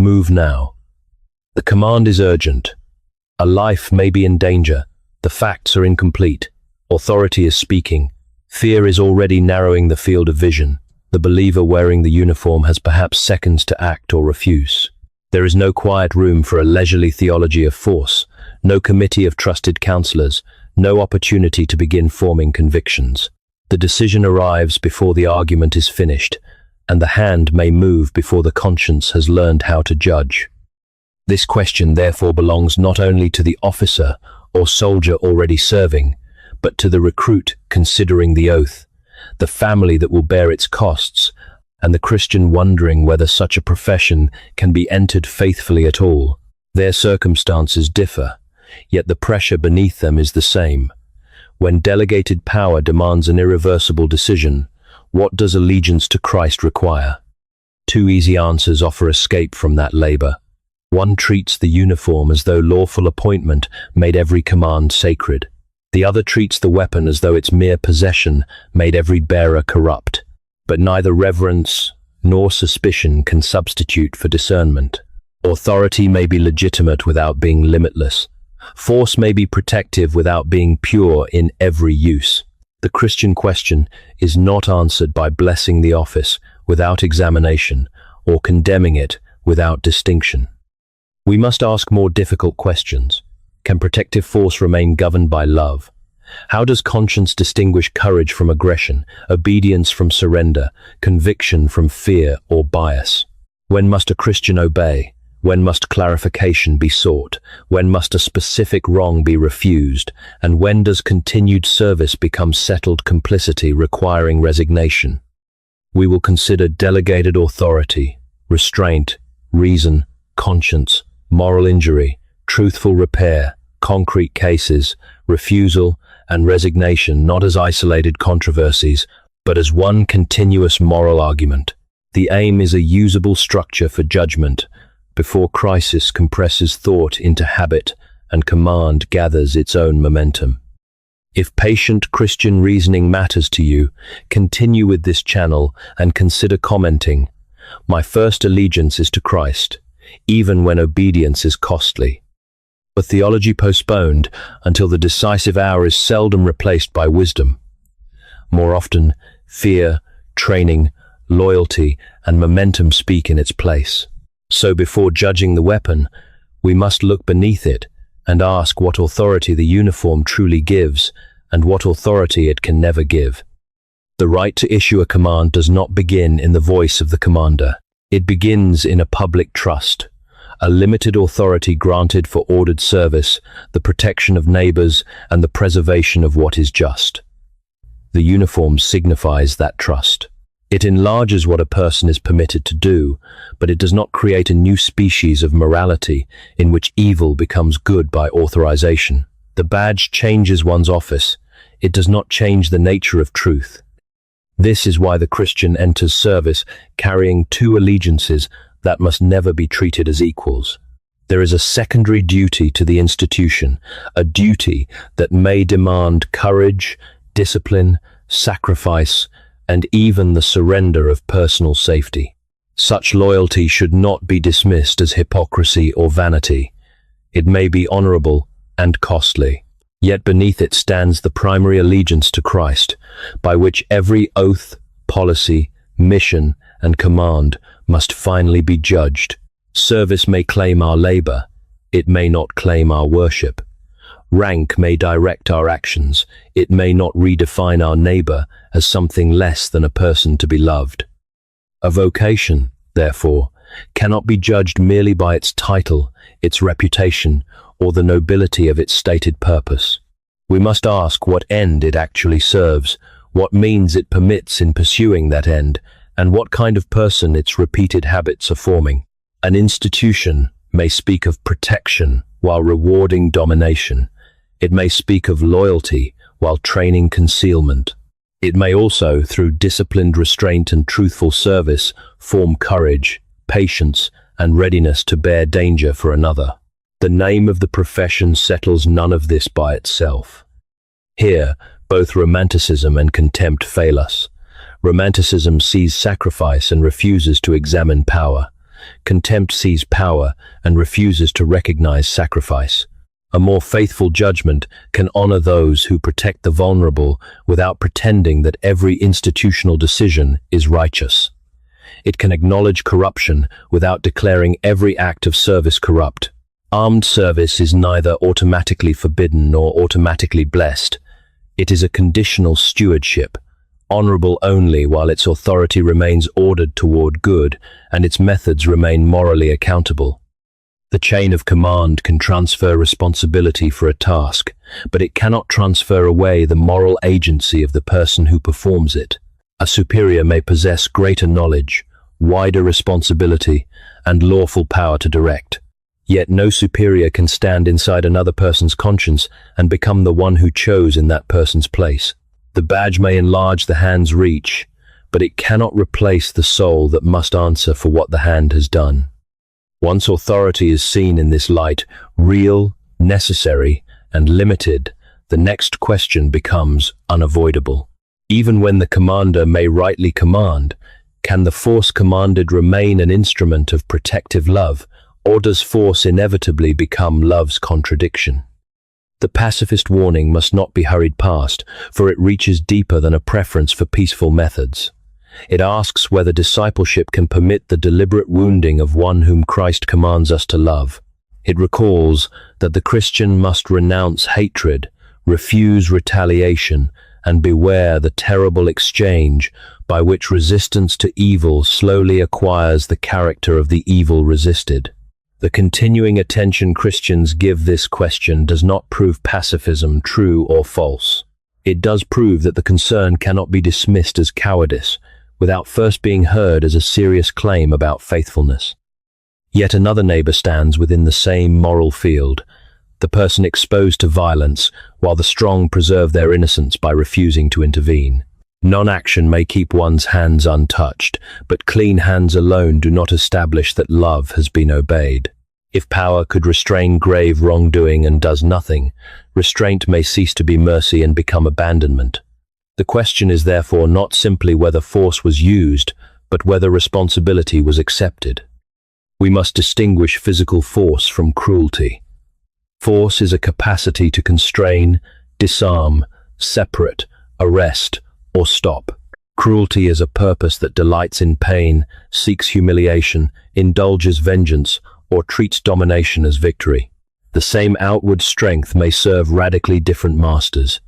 Move now. The command is urgent. A life may be in danger. The facts are incomplete. Authority is speaking. Fear is already narrowing the field of vision. The believer wearing the uniform has perhaps seconds to act or refuse. There is no quiet room for a leisurely theology of force, no committee of trusted counselors, no opportunity to begin forming convictions. The decision arrives before the argument is finished, and the hand may move before the conscience has learned how to judge. This question therefore belongs not only to the officer or soldier already serving, but to the recruit considering the oath, the family that will bear its costs, and the Christian wondering whether such a profession can be entered faithfully at all. Their circumstances differ, yet the pressure beneath them is the same. When delegated power demands an irreversible decision, what does allegiance to Christ require? Two easy answers offer escape from that labor. One treats the uniform as though lawful appointment made every command sacred. The other treats the weapon as though its mere possession made every bearer corrupt. But neither reverence nor suspicion can substitute for discernment. Authority may be legitimate without being limitless. Force may be protective without being pure in every use. The Christian question is not answered by blessing the office without examination or condemning it without distinction. We must ask more difficult questions. Can protective force remain governed by love? How does conscience distinguish courage from aggression, obedience from surrender, conviction from fear or bias? When must a Christian obey? When must clarification be sought? When must a specific wrong be refused? And when does continued service become settled complicity requiring resignation? We will consider delegated authority, restraint, reason, conscience, moral injury, truthful repair, concrete cases, refusal, and resignation not as isolated controversies, but as one continuous moral argument. The aim is a usable structure for judgment before crisis compresses thought into habit and command gathers its own momentum. If patient Christian reasoning matters to you, continue with this channel and consider commenting, "My first allegiance is to Christ, even when obedience is costly." A theology postponed until the decisive hour is seldom replaced by wisdom. More often, fear, training, loyalty, and momentum speak in its place. So before judging the weapon, we must look beneath it and ask what authority the uniform truly gives and what authority it can never give. The right to issue a command does not begin in the voice of the commander. It begins in a public trust, a limited authority granted for ordered service, the protection of neighbors, and the preservation of what is just. The uniform signifies that trust. It enlarges what a person is permitted to do, but it does not create a new species of morality in which evil becomes good by authorization. The badge changes one's office. It does not change the nature of truth. This is why the Christian enters service carrying two allegiances that must never be treated as equals. There is a secondary duty to the institution, a duty that may demand courage, discipline, sacrifice, and even the surrender of personal safety. Such loyalty should not be dismissed as hypocrisy or vanity. It may be honorable and costly, yet beneath it stands the primary allegiance to Christ, by which every oath, policy, mission, and command must finally be judged. Service may claim our labor, it may not claim our worship. Rank may direct our actions, it may not redefine our neighbor as something less than a person to be loved. A vocation, therefore, cannot be judged merely by its title, its reputation, or the nobility of its stated purpose. We must ask what end it actually serves, what means it permits in pursuing that end, and what kind of person its repeated habits are forming. An institution may speak of protection while rewarding domination. It may speak of loyalty while training concealment. It may also, through disciplined restraint and truthful service, form courage, patience, and readiness to bear danger for another. The name of the profession settles none of this by itself. Here, both romanticism and contempt fail us. Romanticism sees sacrifice and refuses to examine power. Contempt sees power and refuses to recognize sacrifice. A more faithful judgment can honor those who protect the vulnerable without pretending that every institutional decision is righteous. It can acknowledge corruption without declaring every act of service corrupt. Armed service is neither automatically forbidden nor automatically blessed. It is a conditional stewardship, honorable only while its authority remains ordered toward good and its methods remain morally accountable. The chain of command can transfer responsibility for a task, but it cannot transfer away the moral agency of the person who performs it. A superior may possess greater knowledge, wider responsibility, and lawful power to direct. Yet no superior can stand inside another person's conscience and become the one who chose in that person's place. The badge may enlarge the hand's reach, but it cannot replace the soul that must answer for what the hand has done. Once authority is seen in this light, real, necessary, and limited, the next question becomes unavoidable. Even when the commander may rightly command, can the force commanded remain an instrument of protective love, or does force inevitably become love's contradiction? The pacifist warning must not be hurried past, for it reaches deeper than a preference for peaceful methods. It asks whether discipleship can permit the deliberate wounding of one whom Christ commands us to love. It recalls that the Christian must renounce hatred, refuse retaliation, and beware the terrible exchange by which resistance to evil slowly acquires the character of the evil resisted. The continuing attention Christians give this question does not prove pacifism true or false. It does prove that the concern cannot be dismissed as cowardice, without first being heard as a serious claim about faithfulness. Yet another neighbor stands within the same moral field, the person exposed to violence, while the strong preserve their innocence by refusing to intervene. Non-action may keep one's hands untouched, but clean hands alone do not establish that love has been obeyed. If power could restrain grave wrongdoing and does nothing, restraint may cease to be mercy and become abandonment. The question is therefore not simply whether force was used, but whether responsibility was accepted. We must distinguish physical force from cruelty. Force is a capacity to constrain, disarm, separate, arrest, or stop. Cruelty is a purpose that delights in pain, seeks humiliation, indulges vengeance, or treats domination as victory. The same outward strength may serve radically different masters.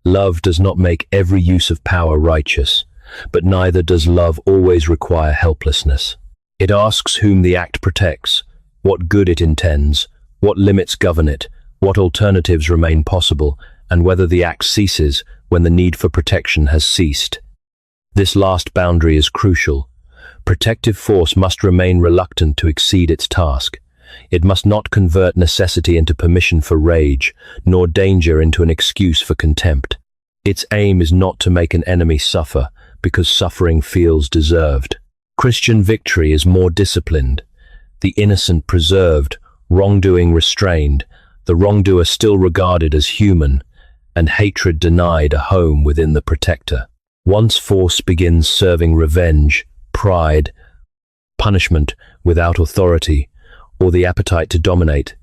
Love does not make every use of power righteous, but neither does love always require helplessness. It asks whom the act protects, what good it intends, what limits govern it, what alternatives remain possible, and whether the act ceases when the need for protection has ceased. This last boundary is crucial. Protective force must remain reluctant to exceed its task. It must not convert necessity into permission for rage, nor danger into an excuse for contempt. Its aim is not to make an enemy suffer, because suffering feels deserved. Christian victory is more disciplined, the innocent preserved, wrongdoing restrained, the wrongdoer still regarded as human, and hatred denied a home within the protector. Once force begins serving revenge, pride, punishment without authority, or the appetite to dominate,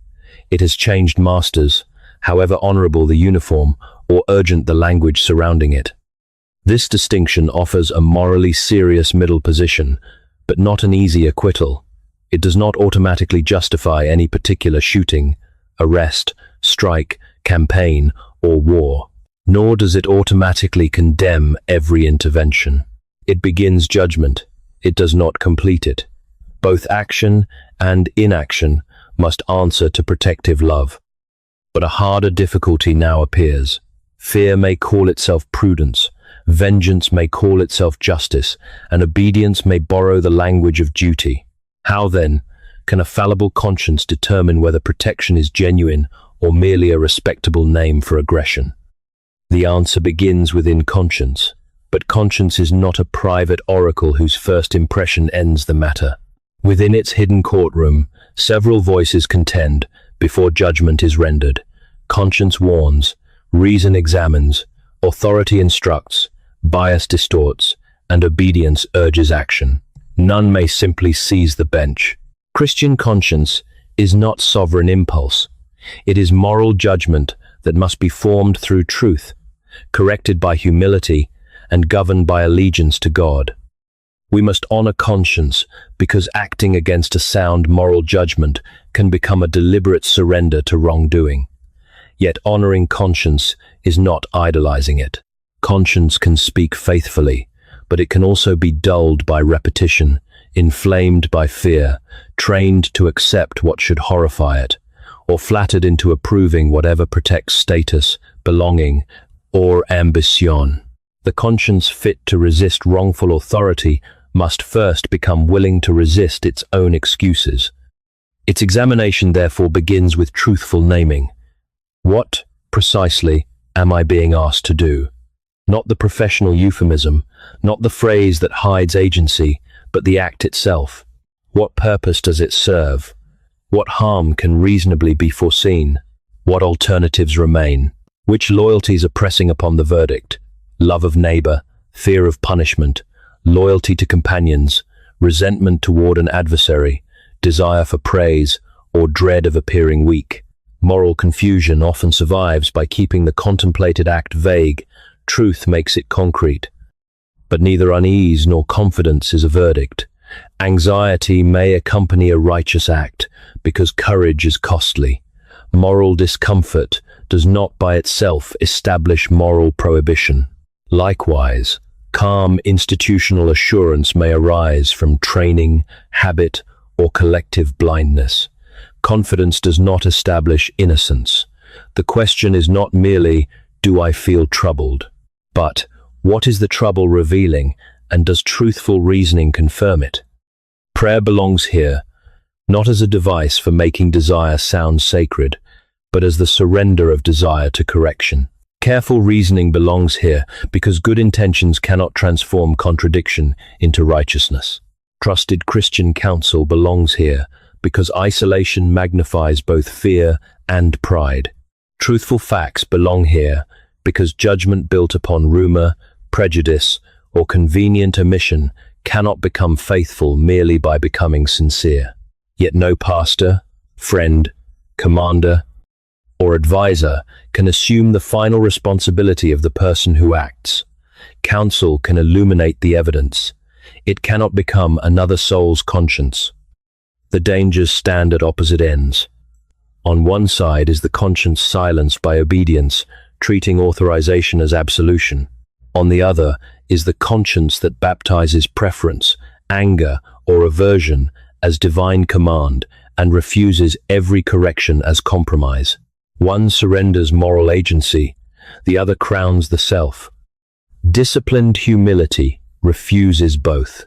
it has changed masters, however honorable the uniform or urgent the language surrounding it. This distinction offers a morally serious middle position, but not an easy acquittal. It does not automatically justify any particular shooting, arrest, strike, campaign, or war, nor does it automatically condemn every intervention. It begins judgment. It does not complete it. Both action and inaction must answer to protective love. But a harder difficulty now appears. Fear may call itself prudence, vengeance may call itself justice, and obedience may borrow the language of duty. How then can a fallible conscience determine whether protection is genuine or merely a respectable name for aggression? The answer begins within conscience, but conscience is not a private oracle whose first impression ends the matter. Within its hidden courtroom, several voices contend before judgment is rendered. Conscience warns, reason examines, authority instructs, bias distorts, and obedience urges action. None may simply seize the bench. Christian conscience is not sovereign impulse. It is moral judgment that must be formed through truth, corrected by humility, and governed by allegiance to God. We must honor conscience because acting against a sound moral judgment can become a deliberate surrender to wrongdoing. Yet honoring conscience is not idolizing it. Conscience can speak faithfully, but it can also be dulled by repetition, inflamed by fear, trained to accept what should horrify it, or flattered into approving whatever protects status, belonging, or ambition. The conscience fit to resist wrongful authority must first become willing to resist its own excuses. Its examination therefore begins with truthful naming. What, precisely, am I being asked to do? Not the professional euphemism, not the phrase that hides agency, but the act itself. What purpose does it serve? What harm can reasonably be foreseen? What alternatives remain? Which loyalties are pressing upon the verdict? Love of neighbor, fear of punishment, loyalty to companions, resentment toward an adversary, desire for praise, or dread of appearing weak. Moral confusion often survives by keeping the contemplated act vague. Truth makes it concrete. But neither unease nor confidence is a verdict. Anxiety may accompany a righteous act because courage is costly. Moral discomfort does not by itself establish moral prohibition. Likewise, calm institutional assurance may arise from training, habit, or collective blindness. Confidence does not establish innocence. The question is not merely, do I feel troubled? But, what is the trouble revealing, and does truthful reasoning confirm it? Prayer belongs here, not as a device for making desire sound sacred, but as the surrender of desire to correction. Careful reasoning belongs here because good intentions cannot transform contradiction into righteousness. Trusted Christian counsel belongs here because isolation magnifies both fear and pride. Truthful facts belong here because judgment built upon rumor, prejudice, or convenient omission cannot become faithful merely by becoming sincere. Yet no pastor, friend, commander, or advisor can assume the final responsibility of the person who acts. Counsel can illuminate the evidence. It cannot become another soul's conscience. The dangers stand at opposite ends. On one side is the conscience silenced by obedience, treating authorization as absolution. On the other is the conscience that baptizes preference, anger, or aversion as divine command and refuses every correction as compromise. One surrenders moral agency, the other crowns the self. Disciplined humility refuses both.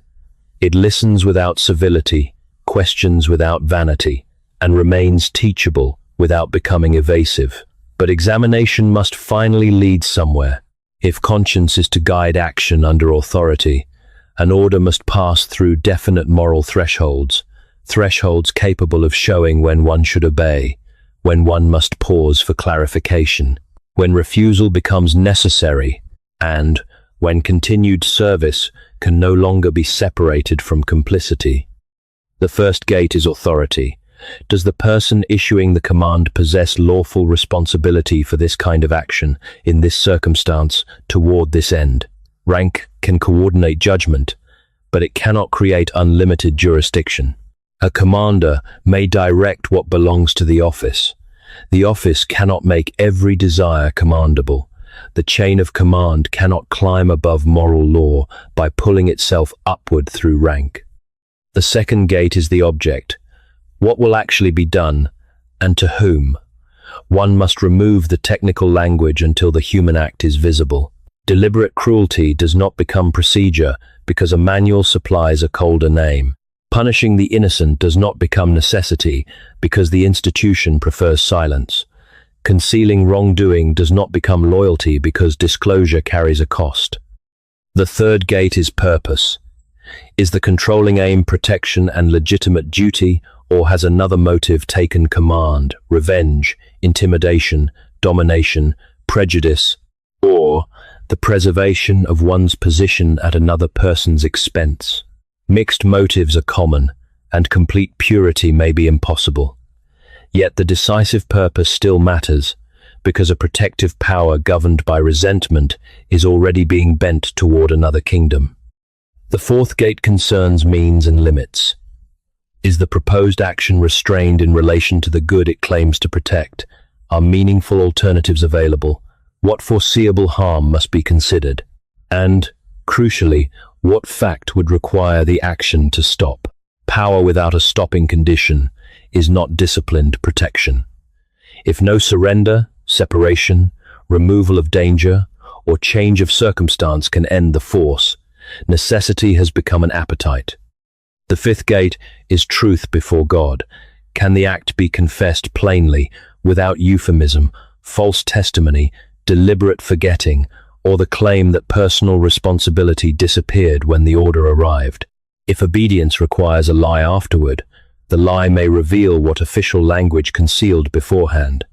It listens without civility, questions without vanity, and remains teachable without becoming evasive. But examination must finally lead somewhere. If conscience is to guide action under authority, an order must pass through definite moral thresholds capable of showing when one should obey, when one must pause for clarification, when refusal becomes necessary, and when continued service can no longer be separated from complicity. The first gate is authority. Does the person issuing the command possess lawful responsibility for this kind of action, in this circumstance, toward this end? Rank can coordinate judgment, but it cannot create unlimited jurisdiction. A commander may direct what belongs to the office. The office cannot make every desire commandable. The chain of command cannot climb above moral law by pulling itself upward through rank. The second gate is the object. What will actually be done, and to whom? One must remove the technical language until the human act is visible. Deliberate cruelty does not become procedure because a manual supplies a colder name. Punishing the innocent does not become necessity because the institution prefers silence. Concealing wrongdoing does not become loyalty because disclosure carries a cost. The third gate is purpose. Is the controlling aim protection and legitimate duty, or has another motive taken command, revenge, intimidation, domination, prejudice, or the preservation of one's position at another person's expense? Mixed motives are common, and complete purity may be impossible. Yet the decisive purpose still matters, because a protective power governed by resentment is already being bent toward another kingdom. The fourth gate concerns means and limits. Is the proposed action restrained in relation to the good it claims to protect? Are meaningful alternatives available? What foreseeable harm must be considered? And, crucially, what fact would require the action to stop? Power without a stopping condition is not disciplined protection. If no surrender, separation, removal of danger, or change of circumstance can end the force, necessity has become an appetite. The fifth gate is truth before God. Can the act be confessed plainly, without euphemism, false testimony, deliberate forgetting, or the claim that personal responsibility disappeared when the order arrived? If obedience requires a lie afterward, the lie may reveal what official language concealed beforehand.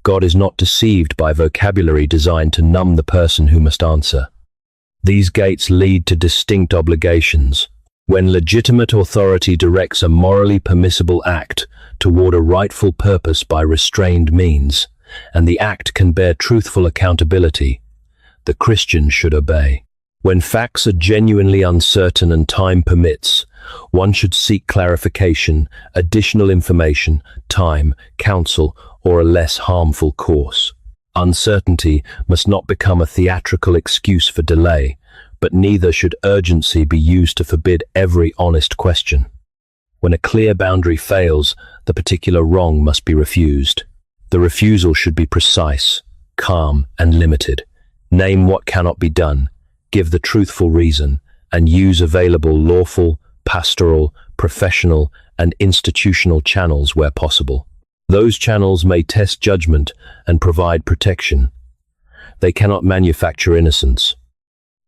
God is not deceived by vocabulary designed to numb the person who must answer. These gates lead to distinct obligations. When legitimate authority directs a morally permissible act toward a rightful purpose by restrained means, and the act can bear truthful accountability, the Christian should obey. When facts are genuinely uncertain and time permits, one should seek clarification, additional information, time, counsel, or a less harmful course. Uncertainty must not become a theatrical excuse for delay, but neither should urgency be used to forbid every honest question. When a clear boundary fails, the particular wrong must be refused. The refusal should be precise, calm, and limited. Name what cannot be done, give the truthful reason, and use available lawful, pastoral, professional, and institutional channels where possible. Those channels may test judgment and provide protection. They cannot manufacture innocence.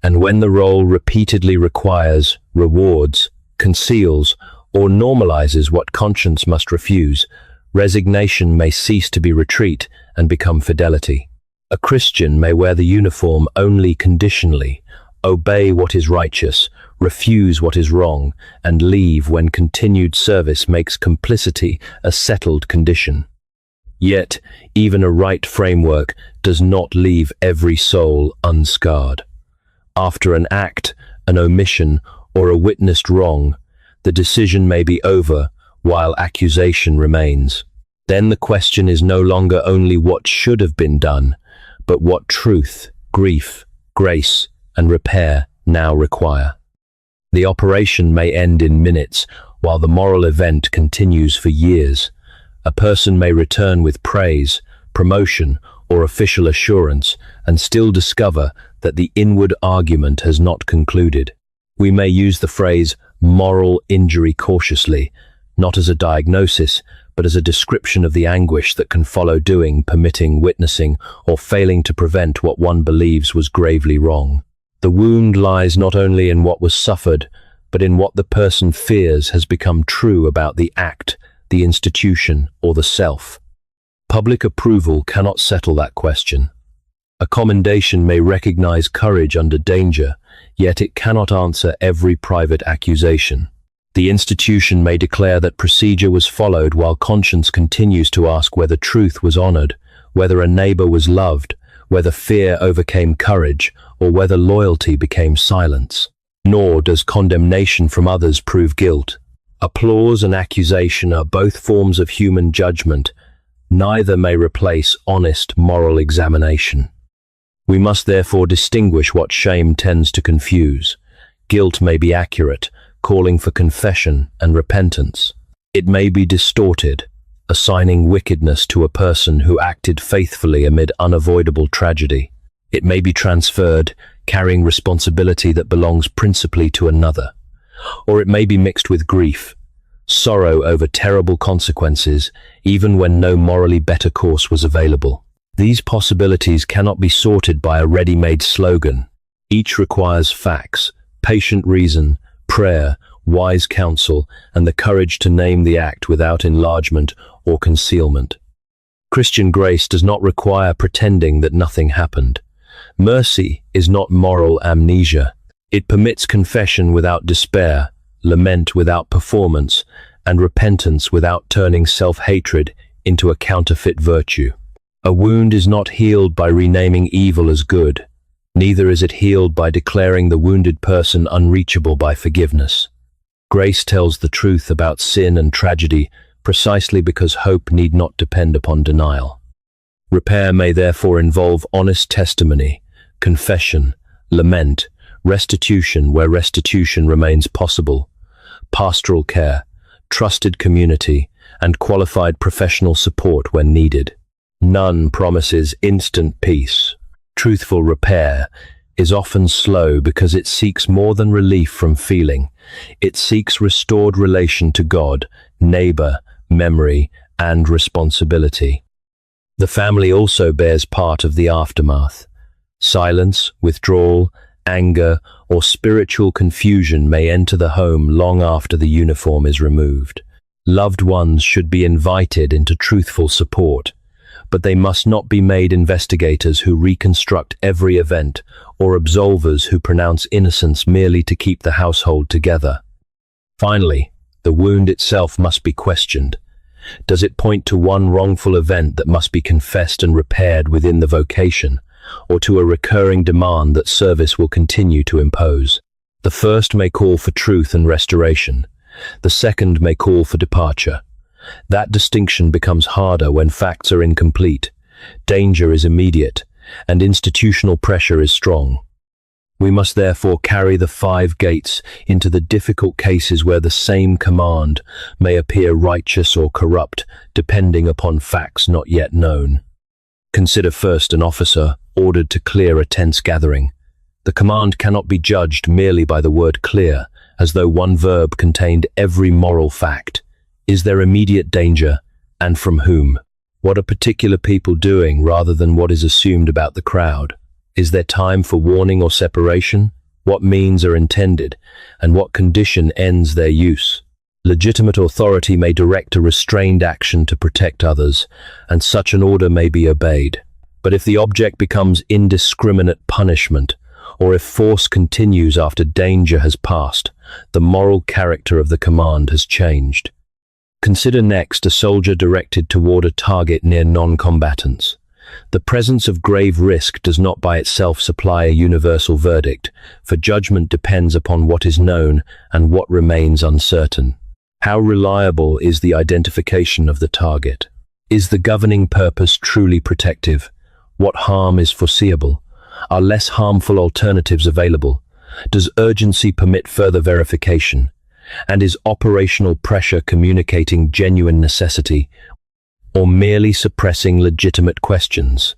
And when the role repeatedly requires, rewards, conceals, or normalizes what conscience must refuse, resignation may cease to be retreat and become fidelity. A Christian may wear the uniform only conditionally, obey what is righteous, refuse what is wrong, and leave when continued service makes complicity a settled condition. Yet, even a right framework does not leave every soul unscarred. After an act, an omission, or a witnessed wrong, the decision may be over while accusation remains. Then the question is no longer only what should have been done, but what truth, grief, grace, and repair now require. The operation may end in minutes, while the moral event continues for years. A person may return with praise, promotion, or official assurance, and still discover that the inward argument has not concluded. We may use the phrase moral injury cautiously, not as a diagnosis, but as a description of the anguish that can follow doing, permitting, witnessing, or failing to prevent what one believes was gravely wrong. The wound lies not only in what was suffered, but in what the person fears has become true about the act, the institution, or the self. Public approval cannot settle that question. A commendation may recognize courage under danger, yet it cannot answer every private accusation. The institution may declare that procedure was followed while conscience continues to ask whether truth was honored, whether a neighbor was loved, whether fear overcame courage, or whether loyalty became silence. Nor does condemnation from others prove guilt. Applause and accusation are both forms of human judgment. Neither may replace honest moral examination. We must therefore distinguish what shame tends to confuse. Guilt may be accurate, calling for confession and repentance. It may be distorted, assigning wickedness to a person who acted faithfully amid unavoidable tragedy. It may be transferred, carrying responsibility that belongs principally to another. Or it may be mixed with grief, sorrow over terrible consequences, even when no morally better course was available. These possibilities cannot be sorted by a ready-made slogan. Each requires facts, patient reason, prayer, wise counsel, and the courage to name the act without enlargement or concealment. Christian grace does not require pretending that nothing happened. Mercy is not moral amnesia. It permits confession without despair, lament without performance, and repentance without turning self-hatred into a counterfeit virtue. A wound is not healed by renaming evil as good. Neither is it healed by declaring the wounded person unreachable by forgiveness. Grace tells the truth about sin and tragedy precisely because hope need not depend upon denial. Repair may therefore involve honest testimony, confession, lament, restitution where restitution remains possible, pastoral care, trusted community, and qualified professional support when needed. None promises instant peace. Truthful repair is often slow because it seeks more than relief from feeling. It seeks restored relation to God, neighbor, memory, and responsibility. The family also bears part of the aftermath. Silence, withdrawal, anger, or spiritual confusion may enter the home long after the uniform is removed. Loved ones should be invited into truthful support, but they must not be made investigators who reconstruct every event or absolvers who pronounce innocence merely to keep the household together. Finally, the wound itself must be questioned. Does it point to one wrongful event that must be confessed and repaired within the vocation, or to a recurring demand that service will continue to impose? The first may call for truth and restoration. The second may call for departure. That distinction becomes harder when facts are incomplete, danger is immediate, and institutional pressure is strong. We must therefore carry the 5 gates into the difficult cases where the same command may appear righteous or corrupt, depending upon facts not yet known. Consider first an officer ordered to clear a tense gathering. The command cannot be judged merely by the word clear, as though one verb contained every moral fact. Is there immediate danger, and from whom? What are particular people doing rather than what is assumed about the crowd? Is there time for warning or separation? What means are intended, and what condition ends their use? Legitimate authority may direct a restrained action to protect others, and such an order may be obeyed. But if the object becomes indiscriminate punishment, or if force continues after danger has passed, the moral character of the command has changed. Consider next a soldier directed toward a target near non-combatants. The presence of grave risk does not by itself supply a universal verdict, for judgment depends upon what is known and what remains uncertain. How reliable is the identification of the target? Is the governing purpose truly protective? What harm is foreseeable? Are less harmful alternatives available? Does urgency permit further verification? And is operational pressure communicating genuine necessity, or merely suppressing legitimate questions?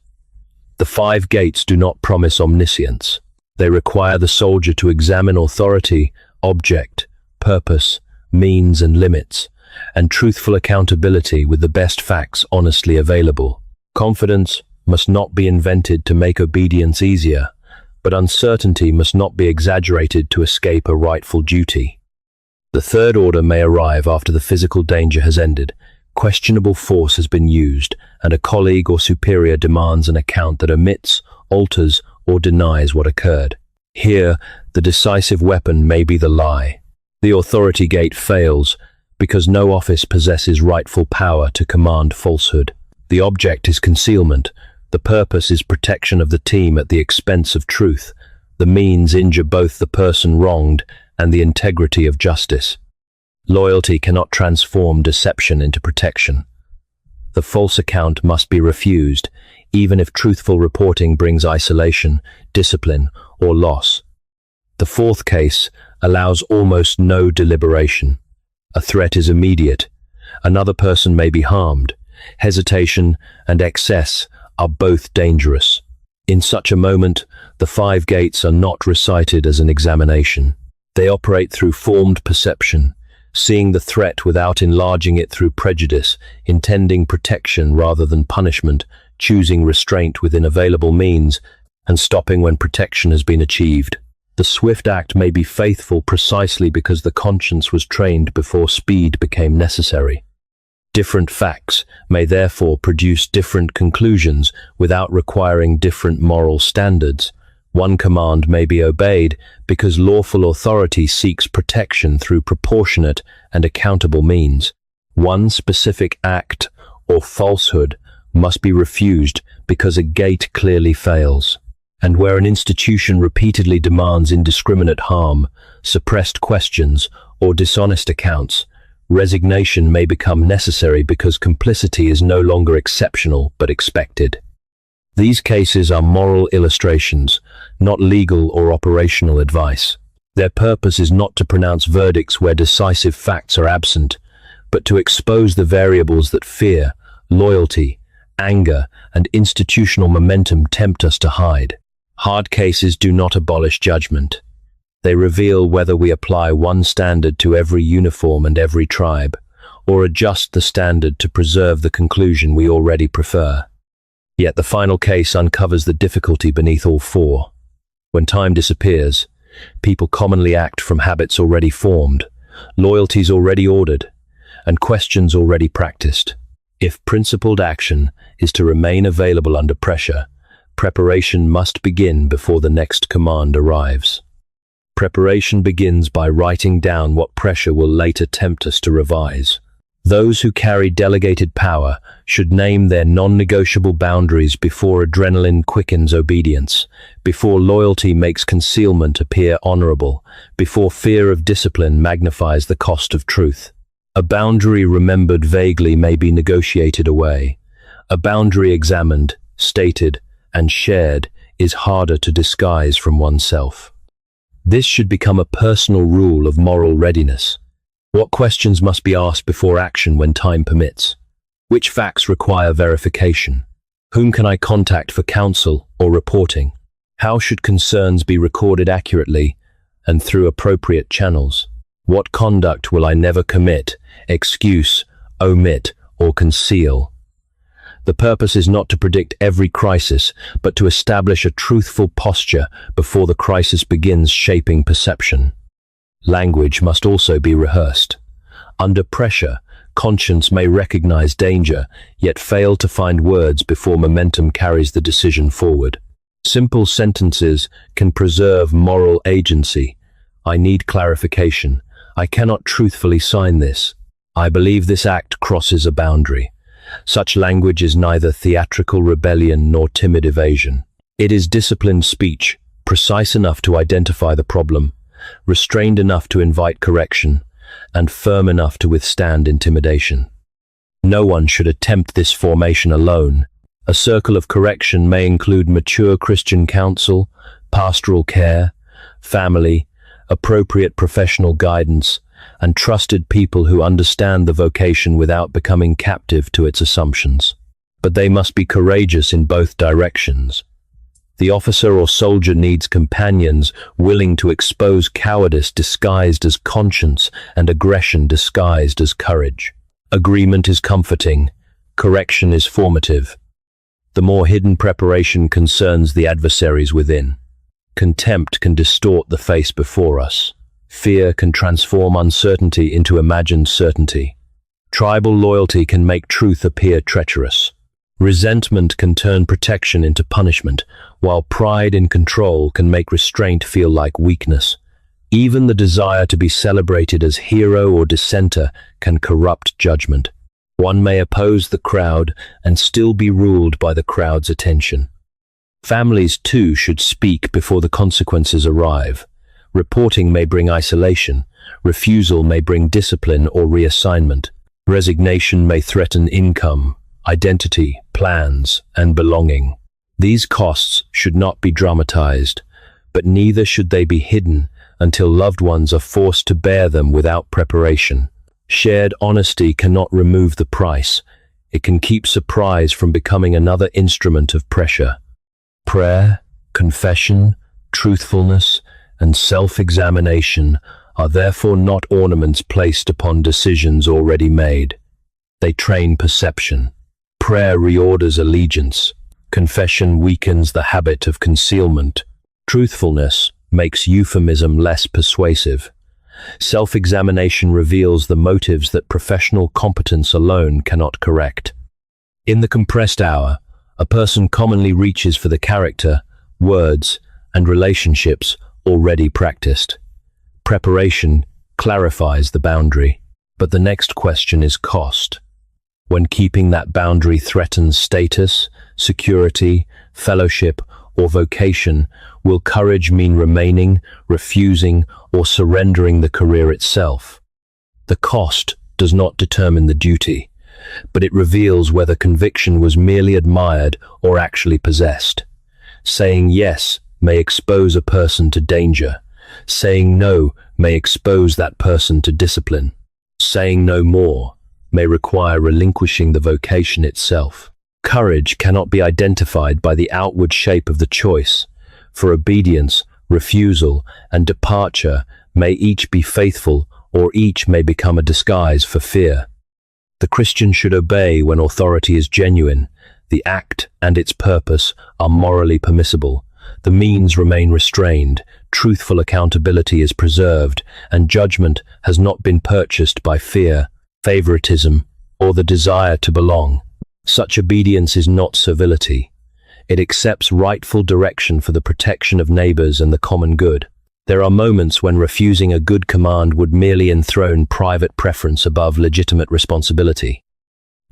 The 5 gates do not promise omniscience. They require the soldier to examine authority, object, purpose, means and limits, and truthful accountability with the best facts honestly available. Confidence must not be invented to make obedience easier, but uncertainty must not be exaggerated to escape a rightful duty. The third order may arrive after the physical danger has ended, questionable force has been used, and a colleague or superior demands an account that omits, alters, or denies what occurred. Here, the decisive weapon may be the lie. The authority gate fails because no office possesses rightful power to command falsehood. The object is concealment. The purpose is protection of the team at the expense of truth. The means injure both the person wronged and the integrity of justice. Loyalty cannot transform deception into protection. The false account must be refused, even if truthful reporting brings isolation, discipline, or loss. The fourth case allows almost no deliberation. A threat is immediate. Another person may be harmed. Hesitation and excess are both dangerous. In such a moment, the 5 gates are not recited as an examination. They operate through formed perception, seeing the threat without enlarging it through prejudice, intending protection rather than punishment, choosing restraint within available means, and stopping when protection has been achieved. The swift act may be faithful precisely because the conscience was trained before speed became necessary. Different facts may therefore produce different conclusions without requiring different moral standards. One command may be obeyed because lawful authority seeks protection through proportionate and accountable means. One specific act or falsehood must be refused because a gate clearly fails. And where an institution repeatedly demands indiscriminate harm, suppressed questions, or dishonest accounts, resignation may become necessary because complicity is no longer exceptional but expected. These cases are moral illustrations, not legal or operational advice. Their purpose is not to pronounce verdicts where decisive facts are absent, but to expose the variables that fear, loyalty, anger, and institutional momentum tempt us to hide. Hard cases do not abolish judgment. They reveal whether we apply one standard to every uniform and every tribe, or adjust the standard to preserve the conclusion we already prefer. Yet the final case uncovers the difficulty beneath all four. When time disappears, people commonly act from habits already formed, loyalties already ordered, and questions already practiced. If principled action is to remain available under pressure, preparation must begin before the next command arrives. Preparation begins by writing down what pressure will later tempt us to revise. Those who carry delegated power should name their non-negotiable boundaries before adrenaline quickens obedience, before loyalty makes concealment appear honorable, before fear of discipline magnifies the cost of truth. A boundary remembered vaguely may be negotiated away. A boundary examined, stated, and shared is harder to disguise from oneself. This should become a personal rule of moral readiness. What questions must be asked before action when time permits? Which facts require verification? Whom can I contact for counsel or reporting? How should concerns be recorded accurately and through appropriate channels? What conduct will I never commit, excuse, omit, or conceal? The purpose is not to predict every crisis, but to establish a truthful posture before the crisis begins shaping perception. Language must also be rehearsed. Under pressure, conscience may recognize danger, yet fail to find words before momentum carries the decision forward. Simple sentences can preserve moral agency. I need clarification. I cannot truthfully sign this. I believe this act crosses a boundary. Such language is neither theatrical rebellion nor timid evasion. It is disciplined speech, precise enough to identify the problem, restrained enough to invite correction, and firm enough to withstand intimidation. No one should attempt this formation alone. A circle of correction may include mature Christian counsel, pastoral care, family, appropriate professional guidance, and trusted people who understand the vocation without becoming captive to its assumptions. But they must be courageous in both directions. The officer or soldier needs companions willing to expose cowardice disguised as conscience and aggression disguised as courage. Agreement is comforting, correction is formative. The more hidden preparation concerns the adversaries within. Contempt can distort the face before us. Fear can transform uncertainty into imagined certainty. Tribal loyalty can make truth appear treacherous. Resentment can turn protection into punishment, while pride in control can make restraint feel like weakness. Even the desire to be celebrated as hero or dissenter can corrupt judgment. One may oppose the crowd and still be ruled by the crowd's attention. Families, too, should speak before the consequences arrive. Reporting may bring isolation. Refusal may bring discipline or reassignment. Resignation may threaten income, identity, plans, and belonging. These costs should not be dramatized, but neither should they be hidden until loved ones are forced to bear them without preparation. Shared honesty cannot remove the price. It can keep surprise from becoming another instrument of pressure. Prayer, confession, truthfulness, and self-examination are therefore not ornaments placed upon decisions already made. They train perception. Prayer reorders allegiance. Confession weakens the habit of concealment. Truthfulness makes euphemism less persuasive. Self-examination reveals the motives that professional competence alone cannot correct. In the compressed hour, a person commonly reaches for the character, words, and relationships already practiced. Preparation clarifies the boundary, but the next question is cost. When keeping that boundary threatens status, security, fellowship, or vocation, will courage mean remaining, refusing, or surrendering the career itself? The cost does not determine the duty, but it reveals whether conviction was merely admired or actually possessed. Saying yes may expose a person to danger. Saying no may expose that person to discipline. Saying no more may require relinquishing the vocation itself. Courage cannot be identified by the outward shape of the choice. For obedience, refusal, and departure may each be faithful, or each may become a disguise for fear. The Christian should obey when authority is genuine. The act and its purpose are morally permissible. The means remain restrained. Truthful accountability is preserved, and judgment has not been purchased by fear, favoritism, or the desire to belong. Such obedience is not servility. It accepts rightful direction for the protection of neighbors and the common good. There are moments when refusing a good command would merely enthrone private preference above legitimate responsibility.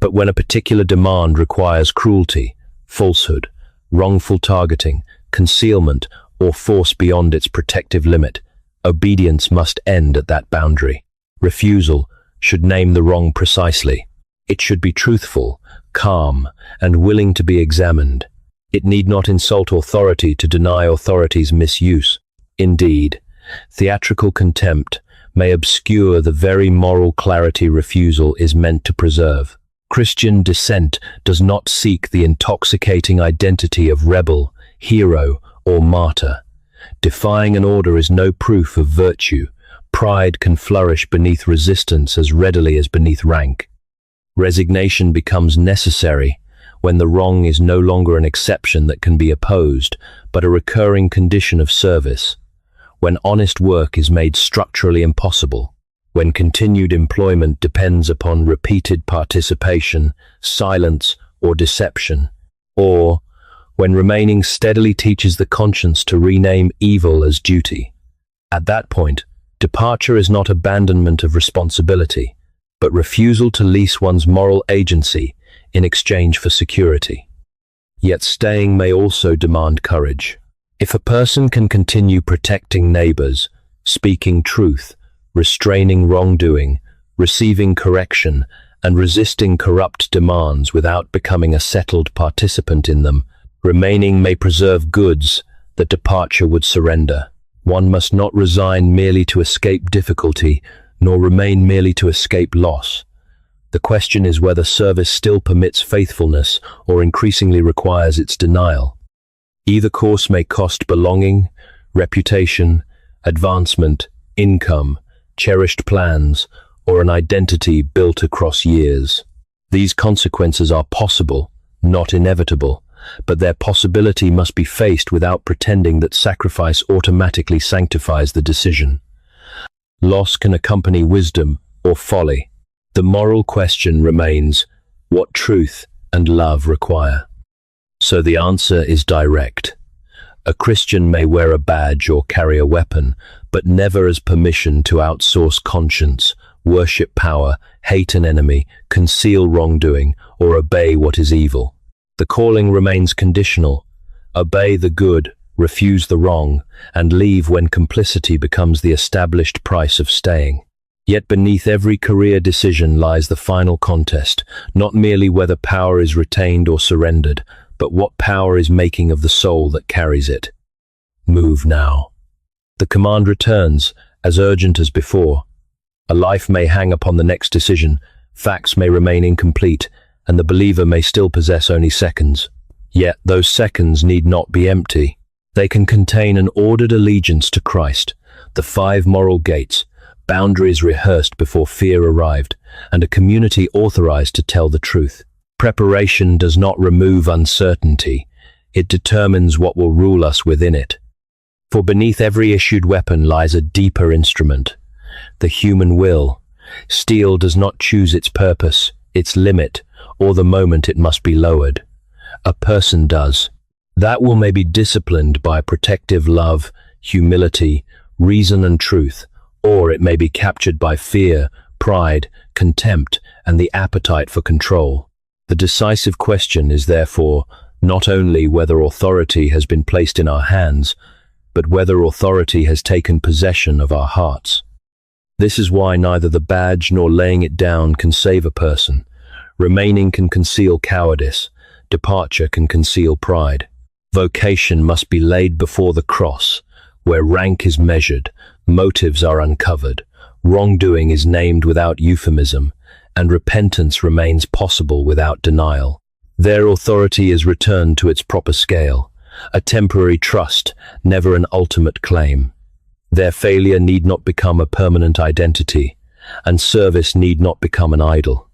But when a particular demand requires cruelty, falsehood, wrongful targeting, concealment, or force beyond its protective limit, obedience must end at that boundary. Refusal should name the wrong precisely. It should be truthful, calm, and willing to be examined. It need not insult authority to deny authority's misuse. Indeed, theatrical contempt may obscure the very moral clarity refusal is meant to preserve. Christian dissent does not seek the intoxicating identity of rebel, hero, or martyr. Defying an order is no proof of virtue. Pride can flourish beneath resistance as readily as beneath rank. Resignation becomes necessary when the wrong is no longer an exception that can be opposed, but a recurring condition of service. When honest work is made structurally impossible, when continued employment depends upon repeated participation, silence, or deception, or when remaining steadily teaches the conscience to rename evil as duty. At that point, departure is not abandonment of responsibility, but refusal to lease one's moral agency in exchange for security. Yet staying may also demand courage. If a person can continue protecting neighbors, speaking truth, restraining wrongdoing, receiving correction, and resisting corrupt demands without becoming a settled participant in them, remaining may preserve goods that departure would surrender. One must not resign merely to escape difficulty, nor remain merely to escape loss. The question is whether service still permits faithfulness or increasingly requires its denial. Either course may cost belonging, reputation, advancement, income, cherished plans, or an identity built across years. These consequences are possible, not inevitable, but their possibility must be faced without pretending that sacrifice automatically sanctifies the decision. Loss can accompany wisdom or folly. The moral question remains, what truth and love require? So the answer is direct. A Christian may wear a badge or carry a weapon, but never as permission to outsource conscience, worship power, hate an enemy, conceal wrongdoing, or obey what is evil. The calling remains conditional. Obey the good, refuse the wrong, and leave when complicity becomes the established price of staying. Yet beneath every career decision lies the final contest, not merely whether power is retained or surrendered, but what power is making of the soul that carries it. Move now. The command returns, as urgent as before. A life may hang upon the next decision, facts may remain incomplete, and the believer may still possess only seconds. Yet those seconds need not be empty. They can contain an ordered allegiance to Christ, the 5 moral gates, boundaries rehearsed before fear arrived, and a community authorized to tell the truth. Preparation does not remove uncertainty. It determines what will rule us within it. For beneath every issued weapon lies a deeper instrument, the human will. Steel does not choose its purpose, its limit, or the moment it must be lowered. A person does. That will may be disciplined by protective love, humility, reason and truth, or it may be captured by fear, pride, contempt, and the appetite for control. The decisive question is therefore not only whether authority has been placed in our hands, but whether authority has taken possession of our hearts. This is why neither the badge nor laying it down can save a person. Remaining can conceal cowardice. Departure can conceal pride. Vocation must be laid before the cross, where rank is measured, motives are uncovered, wrongdoing is named without euphemism, and repentance remains possible without denial. Their authority is returned to its proper scale, a temporary trust, never an ultimate claim. Their failure need not become a permanent identity, and service need not become an idol.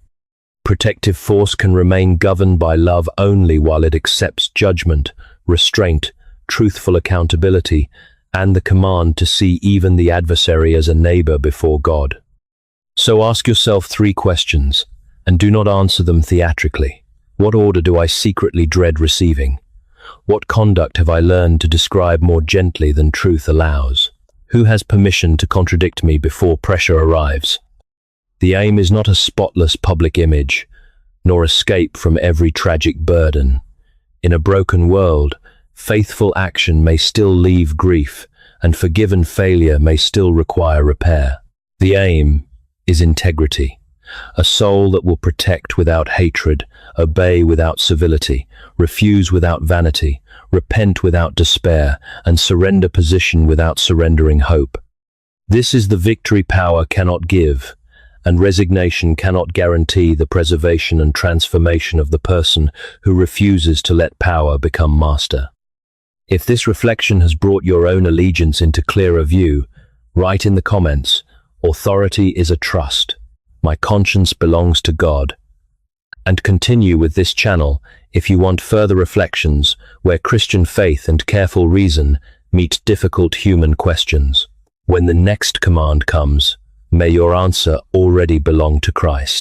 Protective force can remain governed by love only while it accepts judgment, restraint, truthful accountability, and the command to see even the adversary as a neighbor before God. So ask yourself 3 questions, and do not answer them theatrically. What order do I secretly dread receiving? What conduct have I learned to describe more gently than truth allows? Who has permission to contradict me before pressure arrives? The aim is not a spotless public image, nor escape from every tragic burden. In a broken world, faithful action may still leave grief, and forgiven failure may still require repair. The aim is integrity, a soul that will protect without hatred, obey without civility, refuse without vanity, repent without despair, and surrender position without surrendering hope. This is the victory power cannot give, and resignation cannot guarantee the preservation and transformation of the person who refuses to let power become master. If this reflection has brought your own allegiance into clearer view, write in the comments, "Authority is a trust. My conscience belongs to God." And continue with this channel if you want further reflections where Christian faith and careful reason meet difficult human questions. When the next command comes, may your answer already belong to Christ.